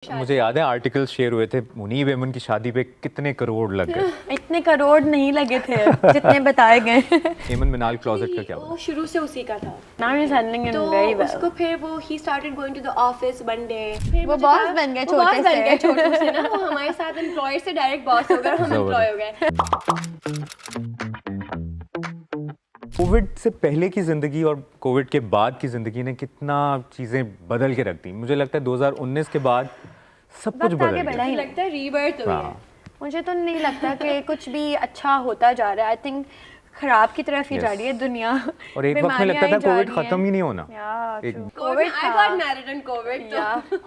मुझे याद है आर्टिकल शेयर हुए थे मुनीब एमन की शादी पे कितने करोड़ लग गए। इतने करोड़ नहीं लगे थे जितने बताए गए। एमन मिनाल क्लोजेट का क्या वो हुआ? शुरू से उसी का था। Now he's handling it तो very well. उसको फिर वो he started going to the office one day। वो boss बन गए छोटे बन से। गए छोटू से ना, वो हमारे साथ एम्प्लॉयर से डायरेक्ट बॉस हो गए और हम एम्प्लॉय हो गए। कोविड से पहले की ज़िंदगी और कोविड के बाद की ज़िंदगी ने कितना चीज़ें बदल के रख दी। मुझे लगता है 2019 के बाद सब कुछ वक्त आगे बदल बढ़ा गया। ही मुझे लगता है रीबर्थ हुई है। हाँ, मुझे तो नहीं लगता कि कुछ भी अच्छा होता जा रहा है। आई थिंक खराब की तरफ ही जा रही है दुनिया। और एक वक्त में लगता था बीमारियां ही कोविड जा रही खत्म ही नहीं होना। हैं। एक- कोविड कोविड आई था। गॉट मैरिड इन कोविड तो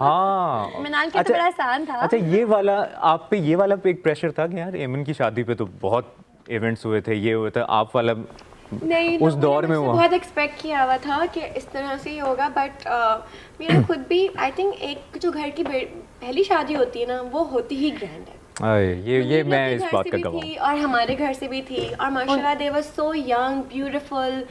हाँ, मिनाल के तो बड़ा आसान था। अच्छा ये वाला आप पे ये वाला पे एक प्रेशर था कि यार एमन की शादी पे तो बहुत इवेंट्स हुए थे, ये हुए थे, आप वाला नहीं, उस दौर में हुआ। बहुत एक्सपेक्ट किया हुआ था कि इस तरह से ही होगा, बट मेरा खुद भी आई थिंक एक जो घर की पहली शादी होती है ना, वो होती ही ग्रैंड है। ये मुनीब मैं अपने इस घर बात से का भी गवाह थी और हमारे घर से भी थी और माशाल्लाह they were so young beautiful,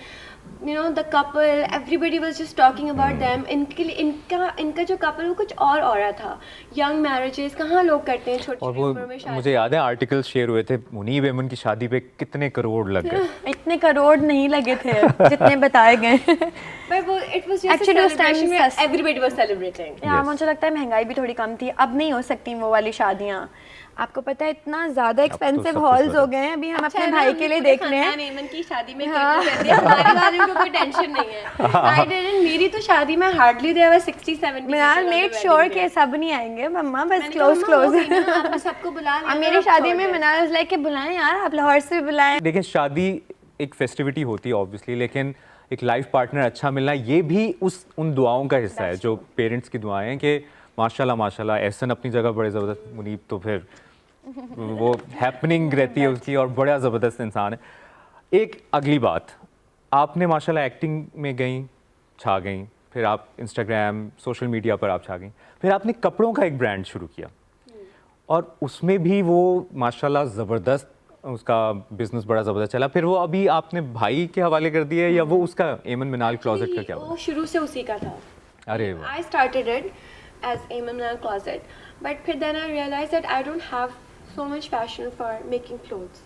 you know the couple, everybody was just talking about them. इनके लिए इनका जो कपल वो कुछ और था। यंग मैरिजेस कहाँ लोग करते हैं छोटी और छोटी वो उम्र में शादी। मुझे याद है आर्टिकल शेयर हुए थे मुनीब एमन की शादी पे कितने करोड़ लग गए। इतने करोड़ नहीं लगे थे जितने बताए गए। But वो it was just Actually, a उस time celebration where sauce- everybody was celebrating। यार Yes. मुझे लगता है महंगाई भी थोड़ी कम थी। अब नहीं हो सकती वो वाली शादियाँ। आपको पता है इतना ज्यादा एक्सपेंसिव सब कुछ हॉल्स बदल- हो गए हैं। अभी हम अच्छा अपने है ना, भाई हम के लिए पूरे देख रहे हैं। खानदान एमन की शादी में केक कहते हैं, हमारे बारे में कोई टेंशन नहीं है। I didn't, मेरी तो शादी में हार्डली देयर वर 60-70 मिनाल मेड श्योर के सब नहीं आएंगे। मम्मा बस क्लोज आपने सबको बुला लिया। और मेरी शादी में मिनाल वाज लाइक कि बुलाएं यार, आप लाहौर से भी बुलाएं। देखिए शादी एक फेस्टिविटी होती है ऑब्वियसली, लेकिन एक लाइफ पार्टनर अच्छा मिलना ये भी उन दुआओं का हिस्सा है जो पेरेंट्स की दुआएं हैं कि माशाल्लाह माशाल्लाह। एहसन अपनी जगह बड़े ज़बरदस्त, मुनीब तो फिर वो हैपनिंग रहती है उसकी और बड़ा ज़बरदस्त इंसान है। एक अगली बात, आपने माशाल्लाह एक्टिंग में गई, छा गई, फिर आप इंस्टाग्राम सोशल मीडिया पर आप छा गई, फिर आपने कपड़ों का एक ब्रांड शुरू किया और उसमें भी वो माशाल्लाह ज़बरदस्त, उसका बिजनेस बड़ा ज़बरदस्त चला। फिर वो अभी आपने भाई के हवाले कर दिया है या वो उसका एमन मिनाल क्लोजेट का क्या हुआ? वो शुरू से उसी का था। अरे वाह, I started it as Aimam Nal Closet, but फिर then I realized that I don't have so much passion for making clothes.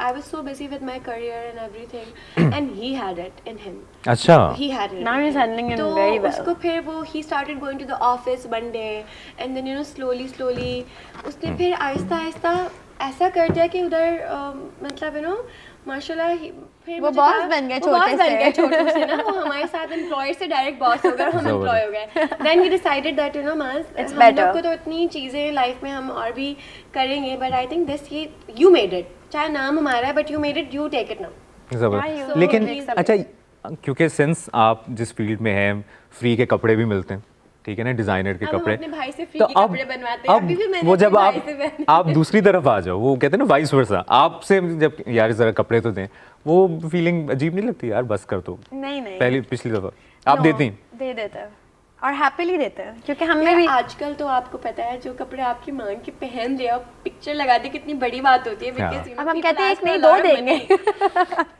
I was so busy with my career and everything, and he had it in him. अच्छा He had it. Now he's handling it तो very well. उसको फिर वो he started going to the office one day, and then you know slowly उसने फिर आहिस्ता ऐसा कर दिया कि उधर मतलब you know माशाल्लाह फिर वो मुझे boss कहा- बन गए वो boss छोटे बन से। गए छोटू से ना, वो हमारे साथ एम्प्लॉयर से डायरेक्ट बॉस हो गए और हम एम्प्लॉय हो गए। Then he decided that you know mass It's हम better. लोग को तो इतनी चीज़ें लाइफ में हम और भी करेंगे, बट आई थिंक दिस ये यू मेड इट, चाहे नाम हमारा है but you made it, you take it now. ज़बरदस्त। So, लेकिन he's- अच्छा, क्योंकि सिंस आप जिस फील्ड में हैं फ्री के कपड़े भी मिलते हैं, ठीक है ना, डिज़ाइनर के अब हम कपड़े, अपने भाई से फ्री तो के अब कपड़े बनवाते हैं। अभी भी मैंने वो अपने जब भाई से पहने। आप दूसरी तरफ आ जाओ, वो कहते हैं ना वाइस वर्सा, आपसे जब यार ज़रा कपड़े तो दें, वो फीलिंग अजीब नहीं लगती यार बस कर दो? नहीं पहले पिछली दफ़ा आप No, देती हैं? दे देते हैं और हैप्पीली देते हैं क्योंकि हमने यार, भी आजकल तो आपको पता है जो कपड़े आपकी मांग के पहन रहे हो, पिक्चर लगा दे, कितनी बड़ी बात होती है। हाँ। because, you know, अब हम people कहते हैं ask एक नहीं for a दो lot of money। देंगे।